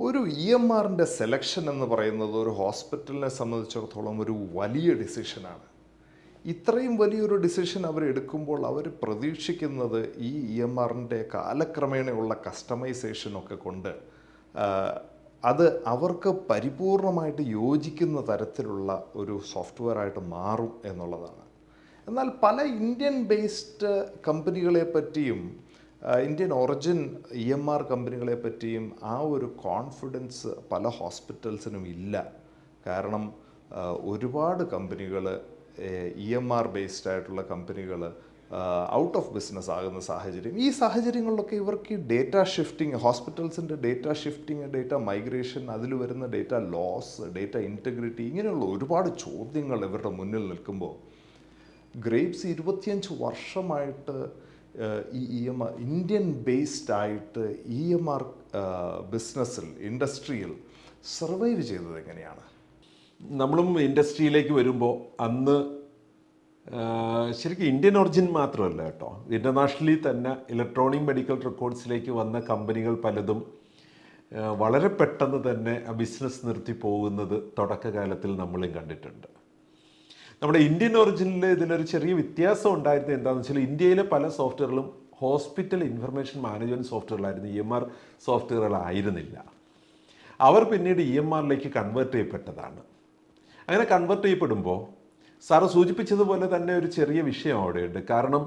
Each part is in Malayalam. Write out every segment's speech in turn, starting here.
ഒരു ഇ എം ആറിൻ്റെ സെലക്ഷൻ എന്ന് പറയുന്നത് ഒരു ഹോസ്പിറ്റലിനെ സംബന്ധിച്ചിടത്തോളം ഒരു വലിയ ഡിസിഷനാണ്. ഇത്രയും വലിയൊരു ഡിസിഷൻ അവർ എടുക്കുമ്പോൾ അവർ പ്രതീക്ഷിക്കുന്നത് ഈ ഇ എം ആറിൻ്റെ കാലക്രമേണയുള്ള കസ്റ്റമൈസേഷനൊക്കെ കൊണ്ട് ആ, അത് അവർക്ക് പരിപൂർണമായിട്ട് യോജിക്കുന്ന തരത്തിലുള്ള ഒരു സോഫ്റ്റ്വെയർ ആയിട്ട് മാറും എന്നുള്ളതാണ്. എന്നാൽ പല ഇന്ത്യൻ ബേസ്ഡ് കമ്പനികളെ പറ്റിയും Indian origin E M R കമ്പനികളെ പറ്റിയും ആ ഒരു കോൺഫിഡൻസ് പല ഹോസ്പിറ്റൽസിനും ഇല്ല. കാരണം ഒരുപാട് കമ്പനികൾ ഇ എം ആർ ബേസ്ഡ് ആയിട്ടുള്ള കമ്പനികൾ ഔട്ട് ഓഫ് ബിസിനസ് ആകുന്ന സാഹചര്യം, ഈ സാഹചര്യങ്ങളിലൊക്കെ ഇവർക്ക് ഈ ഡേറ്റ ഷിഫ്റ്റിംഗ്, ഹോസ്പിറ്റൽസിൻ്റെ ഡേറ്റ ഷിഫ്റ്റിംഗ്, ഡേറ്റ മൈഗ്രേഷൻ, അതിൽ വരുന്ന ഡേറ്റ ലോസ്, ഡേറ്റ ഇൻറ്റഗ്രിറ്റി, ഇങ്ങനെയുള്ള ഒരുപാട് ചോദ്യങ്ങൾ ഇവരുടെ മുന്നിൽ നിൽക്കുമ്പോൾ ഗ്രേപ്സ് 25 വർഷമായിട്ട് ഈ E M R Indian based ആയിട്ട് ഇ എം ആർ ബിസിനസ്സിൽ, ഇൻഡസ്ട്രിയിൽ സർവൈവ് ചെയ്തത് എങ്ങനെയാണ്? നമ്മളും ഇൻഡസ്ട്രിയിലേക്ക് വരുമ്പോൾ അന്ന് ശരിക്കും ഇന്ത്യൻ ഒറിജിൻ മാത്രമല്ല കേട്ടോ, ഇൻ്റർനാഷണലി തന്നെ ഇലക്ട്രോണിക് മെഡിക്കൽ റെക്കോർഡ്സിലേക്ക് വന്ന കമ്പനികൾ പലതും വളരെ പെട്ടെന്ന് തന്നെ ആ ബിസിനസ് നിർത്തി പോകുന്നത് തുടക്കകാലത്തിൽ നമ്മളും കണ്ടിട്ടുണ്ട്. നമ്മുടെ ഇന്ത്യൻ ഒറിജിനിൽ ഇതിലൊരു ചെറിയ വ്യത്യാസം ഉണ്ടായിരുന്നത് എന്താണെന്ന് വെച്ചാൽ, ഇന്ത്യയിലെ പല സോഫ്റ്റ്വെയറുകളും ഹോസ്പിറ്റൽ ഇൻഫർമേഷൻ മാനേജ്മെൻറ്റ് സോഫ്റ്റ്വെയറുകളായിരുന്നു, ഇ എം ആർ സോഫ്റ്റ്വെയറുകളായിരുന്നില്ല. അവർ പിന്നീട് ഇ എം ആറിലേക്ക് കൺവേർട്ട് ചെയ്യപ്പെട്ടതാണ്. അങ്ങനെ കൺവേർട്ട് ചെയ്യപ്പെടുമ്പോൾ സാറ് സൂചിപ്പിച്ചതുപോലെ തന്നെ ഒരു ചെറിയ വിഷയം അവിടെയുണ്ട്. കാരണം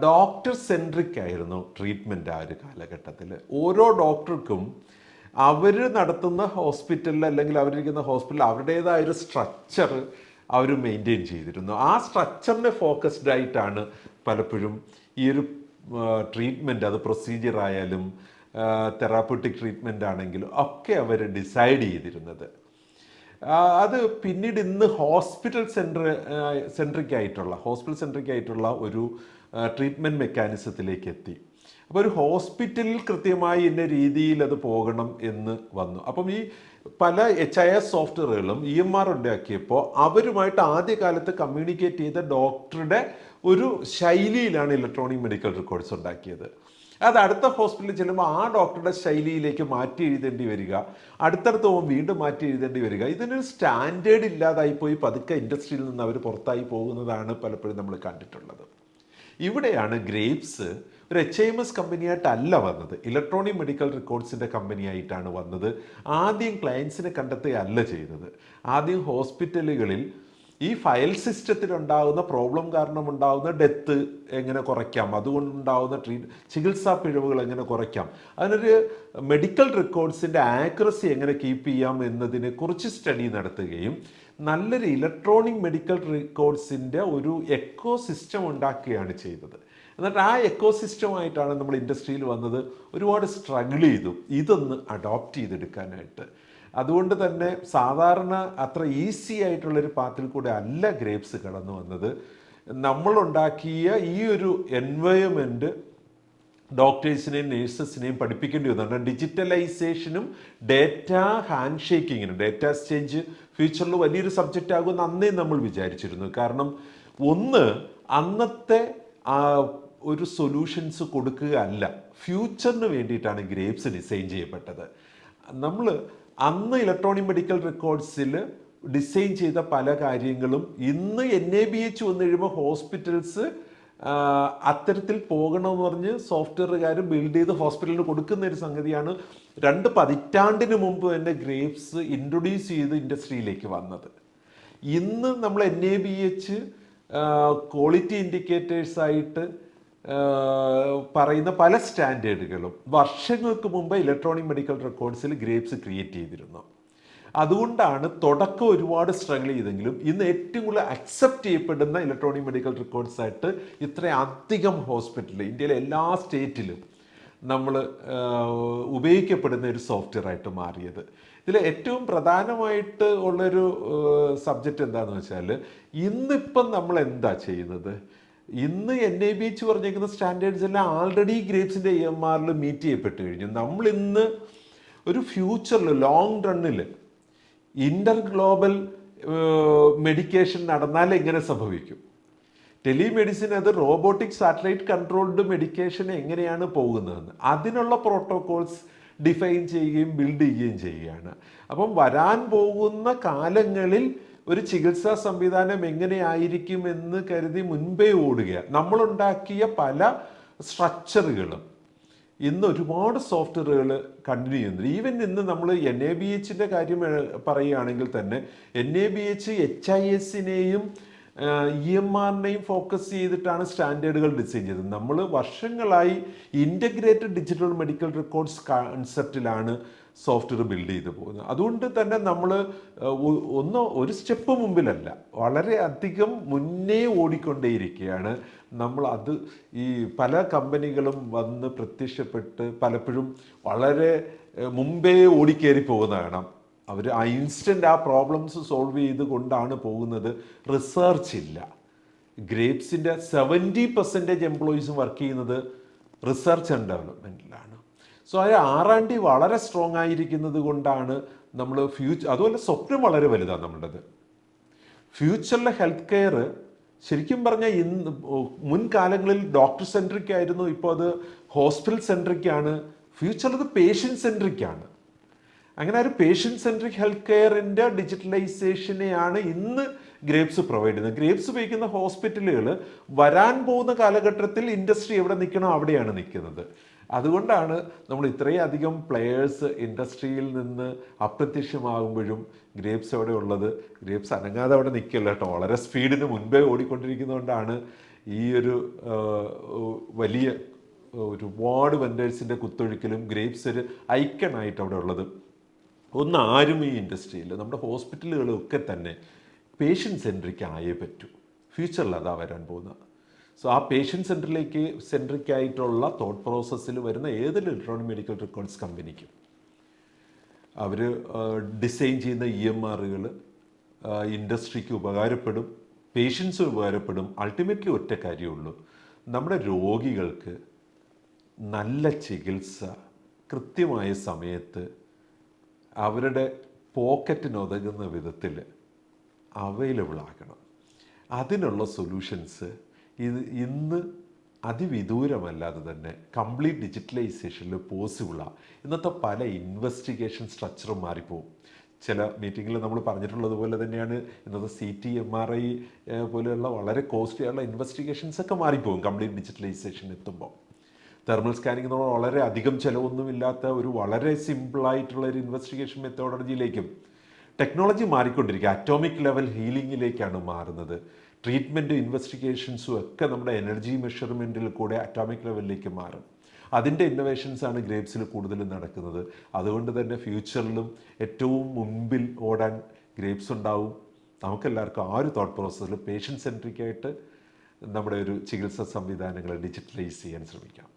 ഡോക്ടർ സെൻട്രിക് ആയിരുന്നു ട്രീറ്റ്മെൻറ്റ് ആ ഒരു കാലഘട്ടത്തിൽ. ഓരോ ഡോക്ടർക്കും അവർ നടത്തുന്ന ഹോസ്പിറ്റലിൽ അല്ലെങ്കിൽ അവരിരിക്കുന്ന ഹോസ്പിറ്റലിൽ അവരുടേതായ ഒരു സ്ട്രക്ചർ അവർ മെയിൻറ്റെയിൻ ചെയ്തിരുന്നു. ആ സ്ട്രക്ചറിനെ ഫോക്കസ്ഡ് ആയിട്ടാണ് പലപ്പോഴും ഈ ഒരു ട്രീറ്റ്മെൻറ്റ്, അത് പ്രൊസീജിയർ ആയാലും തെറാപ്യൂട്ടിക് ട്രീറ്റ്മെൻ്റ് ആണെങ്കിലും ഒക്കെ അവർ ഡിസൈഡ് ചെയ്തിരുന്നത്. അത് പിന്നീട് ഇന്ന് ഹോസ്പിറ്റൽ സെൻട്രിക് ആയിട്ടുള്ള ഒരു ട്രീറ്റ്മെൻറ്റ് മെക്കാനിസത്തിലേക്ക് എത്തി. അപ്പോൾ ഒരു ഹോസ്പിറ്റലിൽ കൃത്യമായി ഇന്ന രീതിയിൽ അത് പോകണം എന്ന് വന്നു. അപ്പം ഈ പല HIS സോഫ്റ്റ്വെയറുകളും ഇ എം ആർ ഉണ്ടാക്കിയപ്പോൾ അവരുമായിട്ട് ആദ്യകാലത്ത് കമ്മ്യൂണിക്കേറ്റ് ചെയ്ത ഡോക്ടറുടെ ഒരു ശൈലിയിലാണ് ഇലക്ട്രോണിക് മെഡിക്കൽ റെക്കോർഡ്സ് ഉണ്ടാക്കിയത്. അത് അടുത്ത ഹോസ്പിറ്റലിൽ ചെല്ലുമ്പോൾ ആ ഡോക്ടറുടെ ശൈലിയിലേക്ക് മാറ്റി എഴുതേണ്ടി വരിക, അടുത്തടുത്ത് പോകുമ്പോൾ വീണ്ടും മാറ്റി എഴുതേണ്ടി വരിക. ഇതിനൊരു സ്റ്റാൻഡേർഡ് ഇല്ലാതായി പോയി പതുക്കെ ഇൻഡസ്ട്രിയിൽ നിന്ന് അവർ പുറത്തായി പോകുന്നതാണ് പലപ്പോഴും നമ്മൾ കണ്ടിട്ടുള്ളത്. ഇവിടെയാണ് ഗ്രേപ്സ് ഒരു HIMS കമ്പനിയായിട്ടല്ല വന്നത്, ഇലക്ട്രോണിക് മെഡിക്കൽ റെക്കോർഡ്സിൻ്റെ കമ്പനിയായിട്ടാണ് വന്നത്. ആദ്യം ക്ലയൻസിനെ കണ്ടെത്തുകയല്ല ചെയ്തത്. ആദ്യം ഹോസ്പിറ്റലുകളിൽ ഈ ഫയൽ സിസ്റ്റത്തിലുണ്ടാകുന്ന പ്രോബ്ലം കാരണം ഉണ്ടാകുന്ന ഡെത്ത് എങ്ങനെ കുറയ്ക്കാം, അതുകൊണ്ടുണ്ടാകുന്ന ചികിത്സാ പിഴവുകൾ എങ്ങനെ കുറയ്ക്കാം, അതിനൊരു മെഡിക്കൽ റെക്കോർഡ്സിൻ്റെ ആക്യുറസി എങ്ങനെ കീപ്പ് ചെയ്യാം എന്നതിനെ കുറിച്ച് സ്റ്റഡി നടത്തുകയും നല്ലൊരു ഇലക്ട്രോണിക് മെഡിക്കൽ റെക്കോർഡ്സിൻ്റെ ഒരു എക്കോ സിസ്റ്റം ഉണ്ടാക്കുകയാണ് ചെയ്തത്. എന്നിട്ട് ആ എക്കോ സിസ്റ്റമായിട്ടാണ് നമ്മൾ ഇൻഡസ്ട്രിയിൽ വന്നത്. ഒരുപാട് സ്ട്രഗിൾ ചെയ്തു ഇതൊന്ന് അഡോപ്റ്റ് ചെയ്തെടുക്കാനായിട്ട്. അതുകൊണ്ട് തന്നെ സാധാരണ അത്ര ഈസി ആയിട്ടുള്ളൊരു പാത്തിൽ കൂടെ അല്ല ഗ്രേപ്സ് കടന്നു വന്നത്. നമ്മളുണ്ടാക്കിയ ഈ ഒരു എൻവയോൺമെൻറ്റ് ഡോക്ടേഴ്സിനെയും നേഴ്സസിനെയും പഠിപ്പിക്കേണ്ടി വന്നു. ഡിജിറ്റലൈസേഷനും ഡേറ്റ ഹാൻഡ് ഷേക്കിങ്ങിനും ഡേറ്റ എക്സ്ചേഞ്ച് ഫ്യൂച്ചറിൽ വലിയൊരു സബ്ജക്റ്റ് ആകുമെന്ന് അന്നേ നമ്മൾ വിചാരിച്ചിരുന്നു. കാരണം അന്നത്തെ ഒരു സൊല്യൂഷൻസ് കൊടുക്കുക അല്ല, ഫ്യൂച്ചറിന് വേണ്ടിയിട്ടാണ് ഗ്രേപ്സ് ഡിസൈൻ ചെയ്യപ്പെട്ടത്. നമ്മൾ അന്ന് ഇലക്ട്രോണിക് മെഡിക്കൽ റെക്കോർഡ്സിൽ ഡിസൈൻ ചെയ്ത പല കാര്യങ്ങളും ഇന്ന് NABH വന്നു കഴിയുമ്പോൾ ഹോസ്പിറ്റൽസ് അത്തരത്തിൽ പോകണമെന്ന് പറഞ്ഞ് സോഫ്റ്റ്വെയറുകാർ ബിൽഡ് ചെയ്ത് ഹോസ്പിറ്റലിന് കൊടുക്കുന്ന ഒരു സംഗതിയാണ് 2 പതിറ്റാണ്ടിന് മുമ്പ് തന്നെ ഗ്രേപ്സ് ഇൻട്രൊഡ്യൂസ് ചെയ്ത് ഇൻഡസ്ട്രിയിലേക്ക് വന്നത്. ഇന്ന് നമ്മൾ NABH ക്വാളിറ്റി ഇൻഡിക്കേറ്റേഴ്സായിട്ട് പറയുന്ന പല സ്റ്റാൻഡേർഡുകളും വർഷങ്ങൾക്ക് മുമ്പ് ഇലക്ട്രോണിക് മെഡിക്കൽ റെക്കോർഡ്സിൽ ഗ്രേപ്സ് ക്രിയേറ്റ് ചെയ്തിരുന്നു. അതുകൊണ്ടാണ് തുടക്കം ഒരുപാട് സ്ട്രഗിൾ ചെയ്തെങ്കിലും ഇന്ന് ഏറ്റവും കൂടുതൽ അക്സെപ്റ്റ് ചെയ്യപ്പെടുന്ന ഇലക്ട്രോണിക് മെഡിക്കൽ റെക്കോർഡ്സ് ആയിട്ട് ഇത്രയധികം ഹോസ്പിറ്റലിൽ ഇന്ത്യയിലെ എല്ലാ സ്റ്റേറ്റിലും നമ്മൾ ഉപയോഗിക്കപ്പെടുന്ന ഒരു സോഫ്റ്റ്വെയർ ആയിട്ട് മാറിയത്. ഇതിൽ ഏറ്റവും പ്രധാനമായിട്ട് ഉള്ളൊരു സബ്ജക്റ്റ് എന്താണെന്ന് വെച്ചാൽ, ഇന്നിപ്പം നമ്മൾ എന്താ ചെയ്യുന്നത്, ഇന്ന് NABH പറഞ്ഞേക്കുന്ന സ്റ്റാൻഡേർഡ്സ് എല്ലാം ആൾറെഡി ഗ്രേപ്സിൻ്റെ EMR മീറ്റ് ചെയ്യപ്പെട്ട് കഴിഞ്ഞു. നമ്മൾ ഇന്ന് ഒരു ഫ്യൂച്ചറിൽ ലോങ് റണ്ണിൽ ഇന്റർ ഗ്ലോബൽ മെഡിക്കേഷൻ നടന്നാൽ എങ്ങനെ സംഭവിക്കും, ടെലിമെഡിസിൻ അത് റോബോട്ടിക് സാറ്റലൈറ്റ് കൺട്രോൾഡ് മെഡിക്കേഷൻ എങ്ങനെയാണ് പോകുന്നതെന്ന്, അതിനുള്ള പ്രോട്ടോകോൾസ് ഡിഫൈൻ ചെയ്യുകയും ബിൽഡ് ചെയ്യുകയും ചെയ്യുകയാണ്. അപ്പം വരാൻ പോകുന്ന കാലങ്ങളിൽ ഒരു ചികിത്സാ സംവിധാനം എങ്ങനെയായിരിക്കും എന്ന് കരുതി മുൻപേ ഓടുക. നമ്മളുണ്ടാക്കിയ പല സ്ട്രക്ചറുകളും ഇന്ന് ഒരുപാട് സോഫ്റ്റ്വെയറുകൾ കണ്ടിന്യൂ ചെയ്യുന്നുണ്ട്. ഈവൻ ഇന്ന് നമ്മൾ NABHൻ്റെ കാര്യം പറയുകയാണെങ്കിൽ തന്നെ NABH HISനെയും EMRനെയും ഫോക്കസ് ചെയ്തിട്ടാണ് സ്റ്റാൻഡേർഡുകൾ ഡിസൈൻ ചെയ്തത്. നമ്മൾ വർഷങ്ങളായി ഇൻ്റഗ്രേറ്റഡ് ഡിജിറ്റൽ മെഡിക്കൽ റെക്കോർഡ്സ് കൺസെപ്റ്റിലാണ് സോഫ്റ്റ്വെയർ ബിൽഡ് ചെയ്ത് പോകുന്നത്. അതുകൊണ്ട് തന്നെ നമ്മൾ ഒരു സ്റ്റെപ്പ് മുമ്പിലല്ല, വളരെ അധികം മുന്നേ ഓടിക്കൊണ്ടേയിരിക്കുകയാണ് നമ്മൾ. അത് ഈ പല കമ്പനികളും വന്ന് പ്രത്യക്ഷപ്പെട്ട് പലപ്പോഴും വളരെ മുമ്പേ ഓടിക്കേറി പോകുന്ന കാണാം. അവർ ഇൻസ്റ്റൻ്റ് ആ പ്രോബ്ലംസ് സോൾവ് ചെയ്ത് കൊണ്ടാണ് പോകുന്നത്. റിസർച്ച് ഇല്ല. ഗ്രേപ്സിൻ്റെ 70% എംപ്ലോയീസും വർക്ക് ചെയ്യുന്നത് റിസർച്ച് ആൻഡ് ഡെവലപ്മെൻറ്റിലാണ്. സോ ആ R&D വളരെ സ്ട്രോങ് ആയിരിക്കുന്നത് കൊണ്ടാണ് നമ്മൾ അതുപോലെ സ്വപ്നം വളരെ വലുതാണ് നമ്മുടേത്. ഫ്യൂച്ചറിലെ ഹെൽത്ത് കെയർ ശരിക്കും പറഞ്ഞാൽ മുൻകാലങ്ങളിൽ ഡോക്ടർ സെൻട്രിക് ആയിരുന്നു, ഇപ്പോൾ അത് ഹോസ്പിറ്റൽ സെൻട്രിക് ആണ്. ഫ്യൂച്ചറിൽ അത് പേഷ്യൻ്റ് സെൻട്രിക് ആണ്. അങ്ങനെ ഒരു പേഷ്യൻ്റ് സെൻട്രിക് ഹെൽത്ത് കെയറിൻ്റെ ഡിജിറ്റലൈസേഷനെയാണ് ഇന്ന് ഗ്രേപ്സ് പ്രൊവൈഡ് ചെയ്യുന്നത്. ഗ്രേപ്സ് ഉപയോഗിക്കുന്ന ഹോസ്പിറ്റലുകൾ വരാൻ പോകുന്ന കാലഘട്ടത്തിൽ ഇൻഡസ്ട്രി എവിടെ നിൽക്കണോ അവിടെയാണ് നിൽക്കുന്നത്. അതുകൊണ്ടാണ് നമ്മൾ ഇത്രയും അധികം പ്ലെയേഴ്സ് ഇൻഡസ്ട്രിയിൽ നിന്ന് അപ്രത്യക്ഷമാകുമ്പോഴും ഗ്രേപ്സ് എവിടെ ഉള്ളത്. ഗ്രേപ്സ് അനങ്ങാതെ അവിടെ നിൽക്കില്ല കേട്ടോ, വളരെ സ്പീഡിന് മുൻപേ ഓടിക്കൊണ്ടിരിക്കുന്നതുകൊണ്ടാണ് ഈ ഒരു വലിയ ഒരുപാട് വെൻഡേഴ്സിൻ്റെ കുത്തൊഴുക്കിലും ഗ്രേപ്സ് ഒരു ഐക്കണായിട്ട് അവിടെ ഉള്ളത്. ആരും ഈ ഇൻഡസ്ട്രിയിൽ നമ്മുടെ ഹോസ്പിറ്റലുകളൊക്കെ തന്നെ പേഷ്യൻ്റ് സെൻട്രിക് ആയേ പറ്റൂ. ഫ്യൂച്ചറിൽ അതാ വരാൻ പോകുന്നത്. സോ ആ പേഷ്യൻ്റ് സെൻട്രിക് ആയിട്ടുള്ള തോട്ട് പ്രോസസ്സിൽ വരുന്ന ഏതൊരു ഇലക്ട്രോണിക് മെഡിക്കൽ റെക്കോർഡ്സ് കമ്പനിക്കും അവർ ഡിസൈൻ ചെയ്യുന്ന EMRകൾ ഇൻഡസ്ട്രിക്ക് ഉപകാരപ്പെടും, പേഷ്യൻസിന് ഉപകാരപ്പെടും. അൾട്ടിമേറ്റ്ലി ഒറ്റ കാര്യമുള്ളൂ, നമ്മുടെ രോഗികൾക്ക് നല്ല ചികിത്സ കൃത്യമായ സമയത്ത് അവരുടെ പോക്കറ്റിനുതകുന്ന വിധത്തിൽ അവൈലബിൾ ആക്കണം. അതിനുള്ള സൊല്യൂഷൻസ് ഇന്ന് അതിവിദൂരമല്ലാതെ തന്നെ കംപ്ലീറ്റ് ഡിജിറ്റലൈസേഷനിൽ പോസിബിളാണ്. ഇന്നത്തെ പല ഇൻവെസ്റ്റിഗേഷൻ സ്ട്രക്ചറും മാറിപ്പോവും. ചില മീറ്റിങ്ങിൽ നമ്മൾ പറഞ്ഞിട്ടുള്ളത് പോലെ തന്നെയാണ് ഇന്നത്തെ CT MRI പോലെയുള്ള വളരെ കോസ്റ്റ്ലി ആയുള്ള ഇൻവെസ്റ്റിഗേഷൻസൊക്കെ മാറിപ്പോവും കംപ്ലീറ്റ് ഡിജിറ്റലൈസേഷൻ എത്തുമ്പോൾ. തെർമൽ സ്കാനിങ് എന്ന് പറഞ്ഞാൽ വളരെ അധികം ചിലവൊന്നുമില്ലാത്ത ഒരു വളരെ സിമ്പിളായിട്ടുള്ള ഒരു ഇൻവെസ്റ്റിഗേഷൻ മെത്തോഡോളജിയിലേക്കും ടെക്നോളജി മാറിക്കൊണ്ടിരിക്കുക. അറ്റോമിക് ലെവൽ ഹീലിങ്ങിലേക്കാണ് മാറുന്നത്. ട്രീറ്റ്മെൻറ്റും ഇൻവെസ്റ്റിഗേഷൻസും ഒക്കെ നമ്മുടെ എനർജി മെഷർമെൻറ്റിൽ കൂടെ അറ്റോമിക് ലെവലിലേക്ക് മാറും. അതിൻ്റെ ഇന്നോവേഷൻസാണ് ഗ്രേപ്സിൽ കൂടുതലും നടക്കുന്നത്. അതുകൊണ്ട് തന്നെ ഫ്യൂച്ചറിലും ഏറ്റവും മുൻപിൽ ഓടാൻ ഗ്രേപ്സ് ഉണ്ടാവും. നമുക്കെല്ലാവർക്കും ആ ഒരു തോട്ട് പ്രോസസ്സിൽ പേഷ്യൻ്റ് സെൻട്രിക് ആയിട്ട് നമ്മുടെ ഒരു ചികിത്സാ സംവിധാനങ്ങളെ ഡിജിറ്റലൈസ് ചെയ്യാൻ ശ്രമിക്കാം.